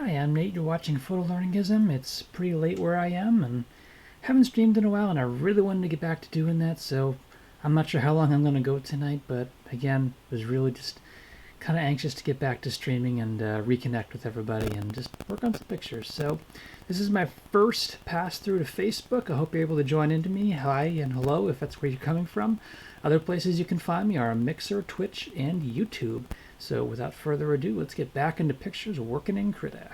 Hi, I'm Nate. You're watching Photolearningism. It's pretty late where I am and haven't streamed in a while, and I really wanted to get back to doing that, so I'm not sure how long I'm going to go tonight, but again, was really just kind of anxious to get back to streaming and reconnect with everybody and just work on some pictures. So this is my first pass through to Facebook. I hope you're able to join into me. Hi and hello if that's where you're coming from. Other places you can find me are Mixer, Twitch, and YouTube. So without further ado, let's get back into pictures working in KRITA.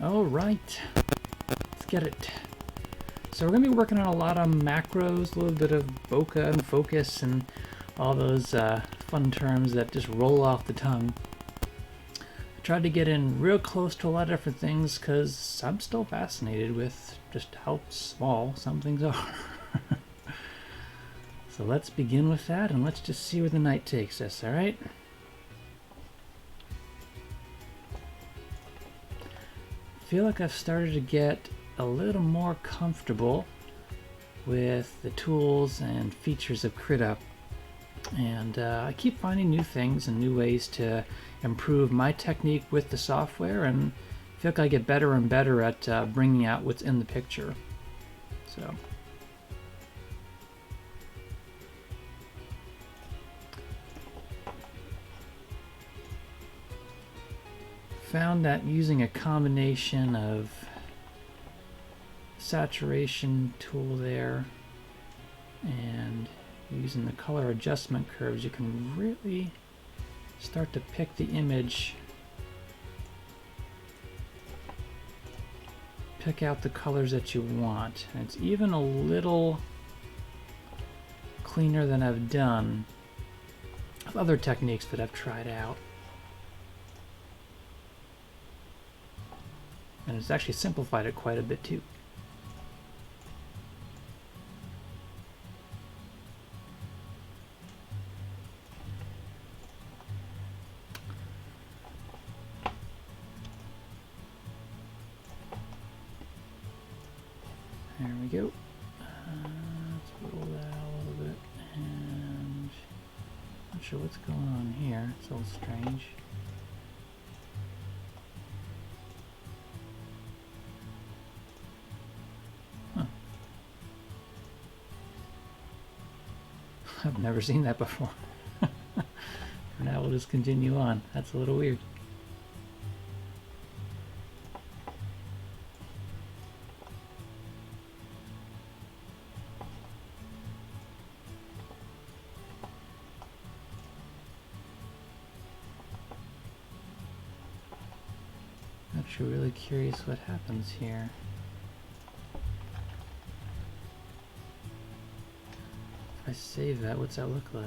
All right, let's get it. So we're going to be working on a lot of macros, a little bit of bokeh and focus and all those fun terms that just roll off the tongue. I tried to get in real close to a lot of different things because I'm still fascinated with just how small some things are. So let's begin with that and let's just see where the night takes us, all right? I feel like I've started to get a little more comfortable with the tools and features of KRITA, and I keep finding new things and new ways to improve my technique with the software, and I feel like I get better and better at bringing out what's in the picture. So found that using a combination of saturation tool there and using the color adjustment curves, you can really start to pick the image, pick out the colors that you want. And it's even a little cleaner than I've done with other techniques that I've tried out. And it's actually simplified it quite a bit too. There we go. Let's roll that out a little bit. And not sure what's going on here. It's a little strange. I've never seen that before. For now, we'll just continue on. That's a little weird. Actually, really curious what happens here. If I save that, what's that look like?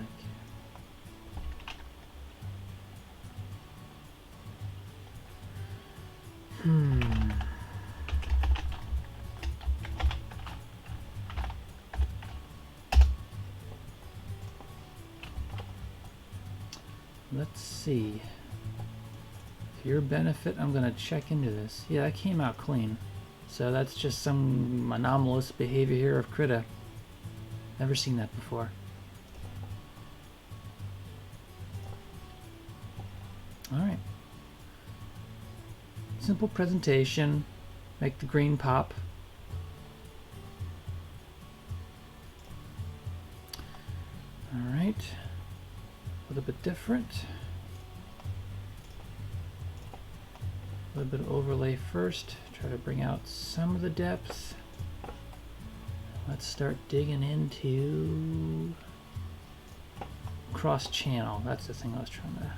Let's see. For your benefit, I'm going to check into this. Yeah, that came out clean. So that's just some anomalous behavior here of KRITA. Never seen that before. Alright. Simple presentation. Make the green pop. Alright. A little bit different. A little bit of overlay first. Try to bring out some of the depth. Let's start digging into cross channel. That's the thing I was trying to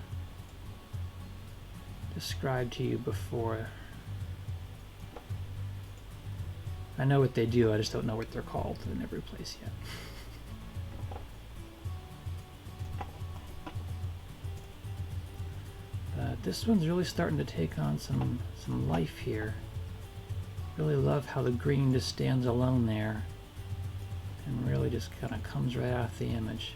describe to you before. I know what they do, I just don't know what they're called in every place yet. But this one's really starting to take on some life here. Really love how the green just stands alone there and really just kind of comes right off the image.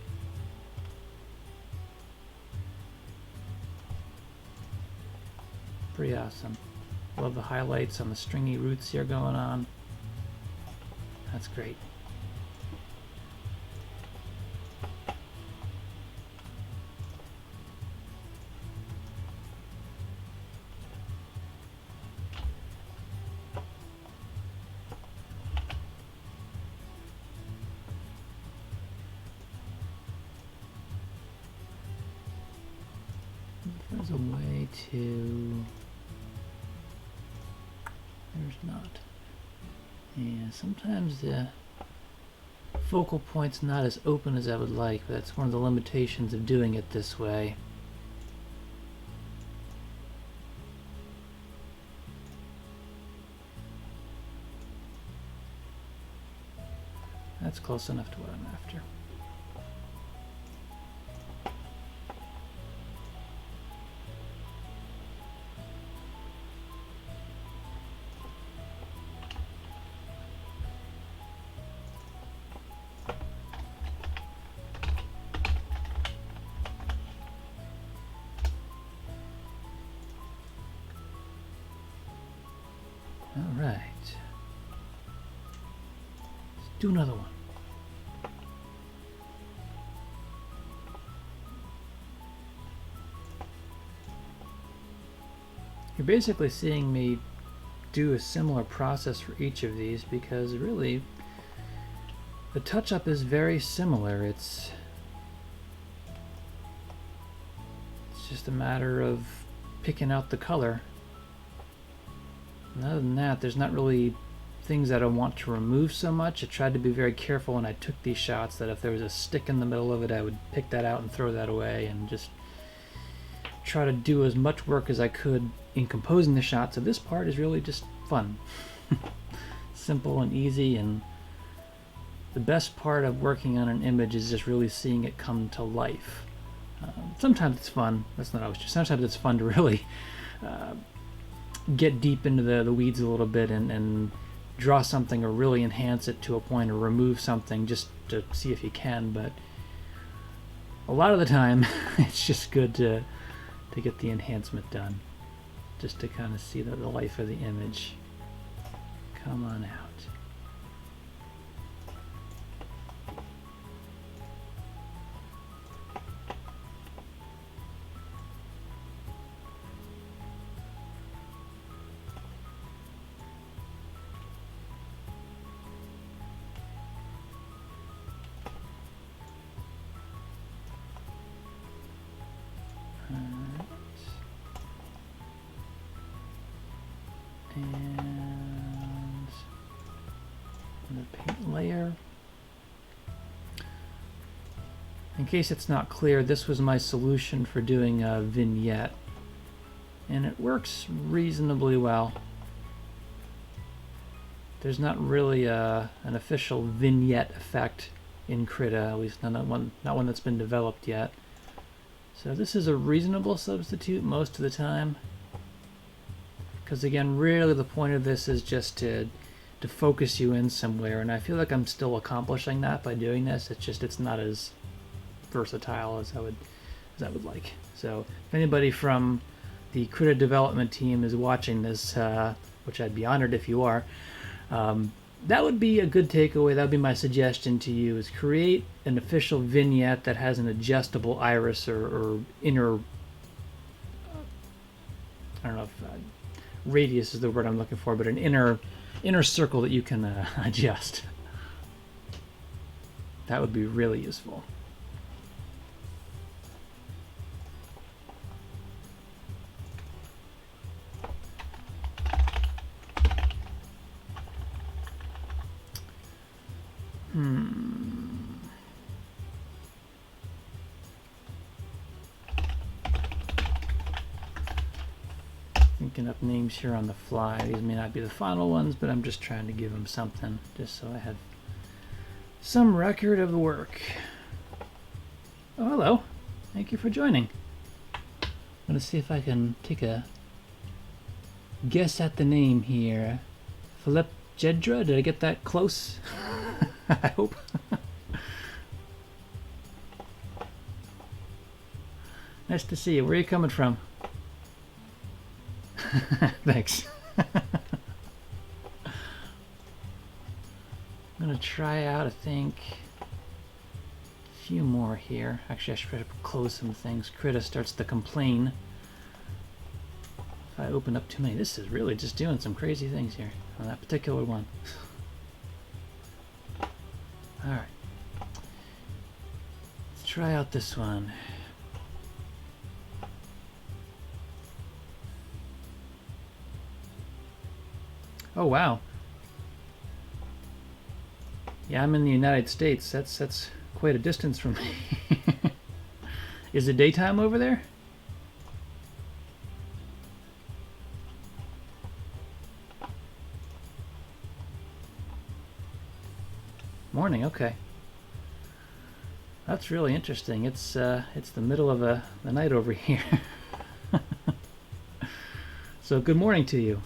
Pretty awesome. Love the highlights on the stringy roots here going on. That's great. There's a way to... There's not. Yeah, sometimes the focal point's not as open as I would like, but that's one of the limitations of doing it this way. That's close enough to what I'm after. All right. Let's do another one. You're basically seeing me do a similar process for each of these because really the touch-up is very similar. It's just a matter of picking out the color. And other than that, there's not really things that I want to remove so much. I tried to be very careful when I took these shots that if there was a stick in the middle of it, I would pick that out and throw that away and just try to do as much work as I could in composing the shot. So this part is really just fun. Simple and easy, and the best part of working on an image is just really seeing it come to life. Sometimes it's fun. That's not always true. Sometimes it's fun to really get deep into the weeds a little bit and draw something or really enhance it to a point, or remove something just to see if you can. But a lot of the time it's just good to get the enhancement done, just to kind of see the life of the image come on out. And the paint layer. In case it's not clear, this was my solution for doing a vignette, and it works reasonably well. There's not really an official vignette effect in KRITA, at least not one that's been developed yet. So this is a reasonable substitute most of the time. Because again, really the point of this is just to focus you in somewhere, and I feel like I'm still accomplishing that by doing this. It's just it's not as versatile as I would like. So if anybody from the KRITA development team is watching this, which I'd be honored if you are, that would be a good takeaway. That would be my suggestion to you: is create an official vignette that has an adjustable iris or inner, I don't know if radius is the word I'm looking for, but an inner circle that you can adjust. That would be really useful. Thinking up names here on the fly. These may not be the final ones, but I'm just trying to give them something, just so I have some record of the work. Oh, hello. Thank you for joining. I'm going to see if I can take a guess at the name here. Philip Jedra? Did I get that close? I hope. Nice to see you. Where are you coming from? Thanks. I'm going to try out, I think, a few more here. Actually, I should probably close some things. KRITA starts to complain if I open up too many. This is really just doing some crazy things here on that particular one. Alright. Let's try out this one. Oh, wow. Yeah, I'm in the United States. That's quite a distance from me. Is it daytime over there? Morning, okay. That's really interesting. It's the middle of the night over here. So good morning to you.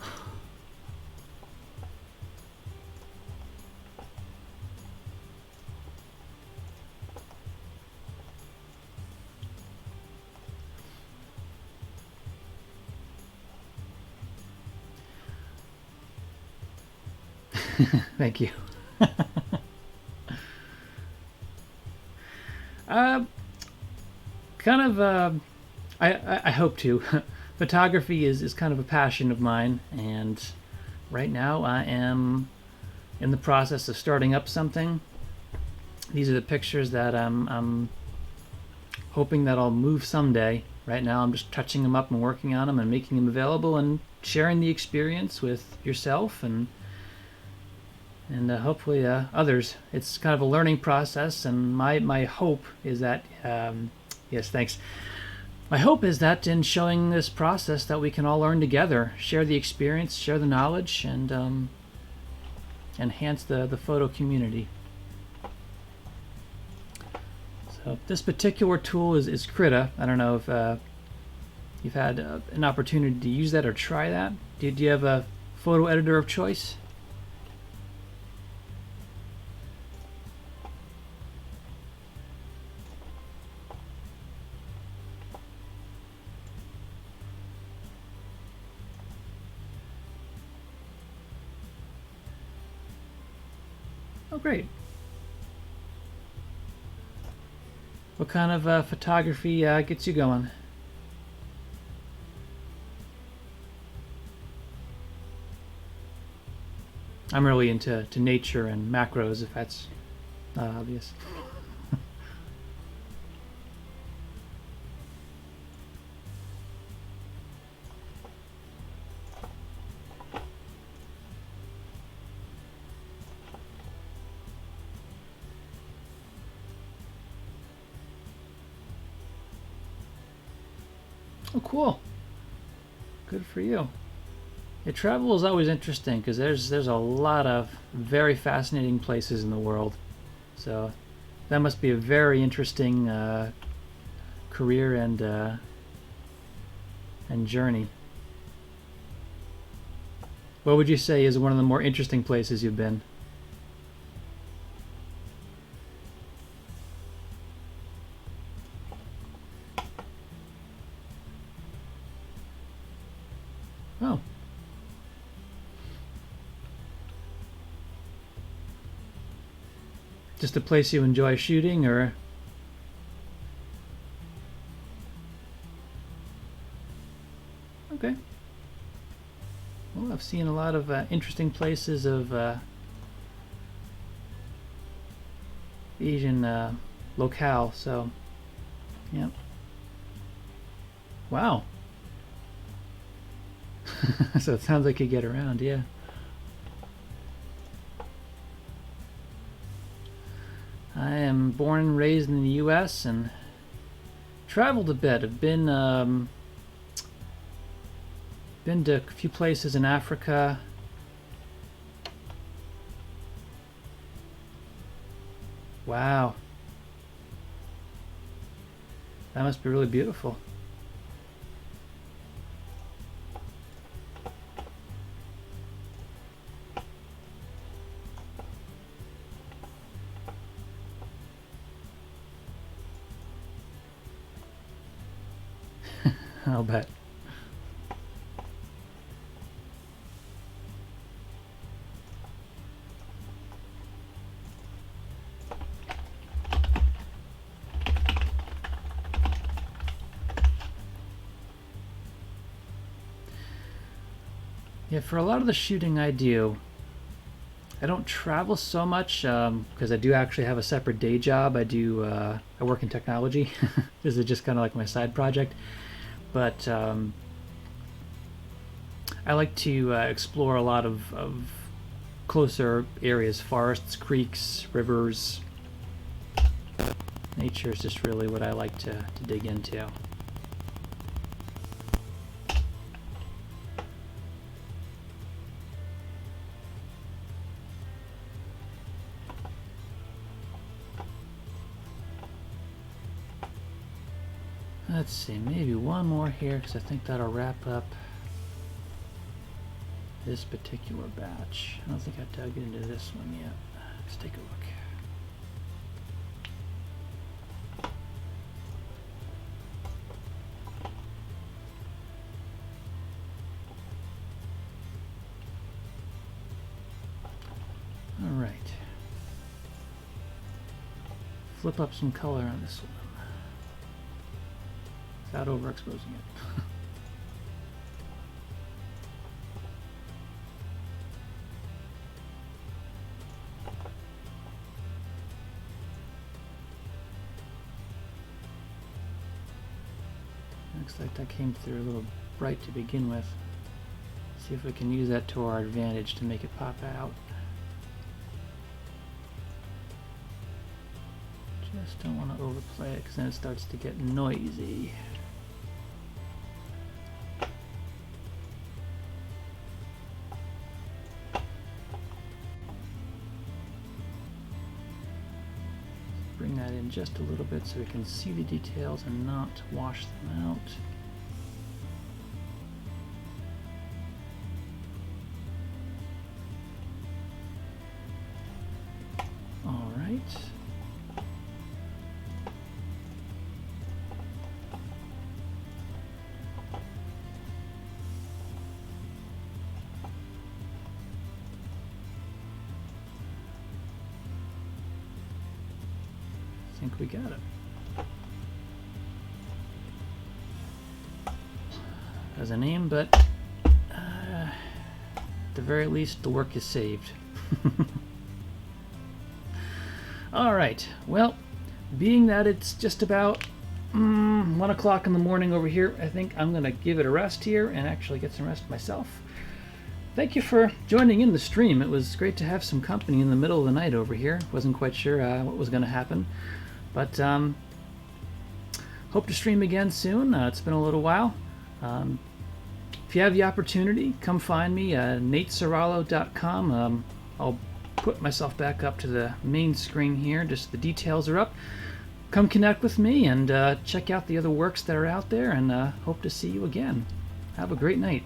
Thank you. I hope to. Photography is kind of a passion of mine, and right now I am in the process of starting up something. These are the pictures that I'm hoping that I'll move someday. Right now I'm just touching them up and working on them and making them available and sharing the experience with yourself and hopefully others. It's kind of a learning process, and my hope is that yes, thanks. My hope is that in showing this process that we can all learn together, share the experience, share the knowledge, and enhance the photo community. So this particular tool is KRITA. I don't know if you've had an opportunity to use that or try that. Do you have a photo editor of choice? Oh, great. What kind of photography gets you going? I'm really into nature and macros, if that's not obvious. Oh, cool. Good for you. Yeah, travel is always interesting because there's a lot of very fascinating places in the world. So that must be a very interesting career and journey. What would you say is one of the more interesting places you've been? Oh. Just a place you enjoy shooting, or? Okay. Well, I've seen a lot of interesting places of Asian locale, so yeah. Wow. So it sounds like you get around, yeah. I am born and raised in the U.S. and traveled a bit. I've been to a few places in Africa. Wow. That must be really beautiful. I'll bet. Yeah, for a lot of the shooting I do, I don't travel so much because I do actually have a separate day job. I work in technology. This is just kind of like my side project. But I like to explore a lot of closer areas, forests, creeks, rivers. Nature is just really what I like to dig into. Let's see, maybe one more here because I think that'll wrap up this particular batch. I don't think I dug into this one yet. Let's take a look. All right. Flip up some color on this one without overexposing it. Looks like that came through a little bright to begin with. See if we can use that to our advantage to make it pop out. Just don't want to overplay it because then it starts to get noisy. Bring that in just a little bit so we can see the details and not wash them out. All right. I think we got it. As a name, but at the very least, the work is saved. All right. Well, being that it's just about 1 o'clock in the morning over here, I think I'm going to give it a rest here and actually get some rest myself. Thank you for joining in the stream. It was great to have some company in the middle of the night over here. Wasn't quite sure what was going to happen. But hope to stream again soon. It's been a little while. If you have the opportunity, come find me at nateserrallo.com. I'll put myself back up to the main screen here. Just the details are up. Come connect with me and check out the other works that are out there, and hope to see you again. Have a great night.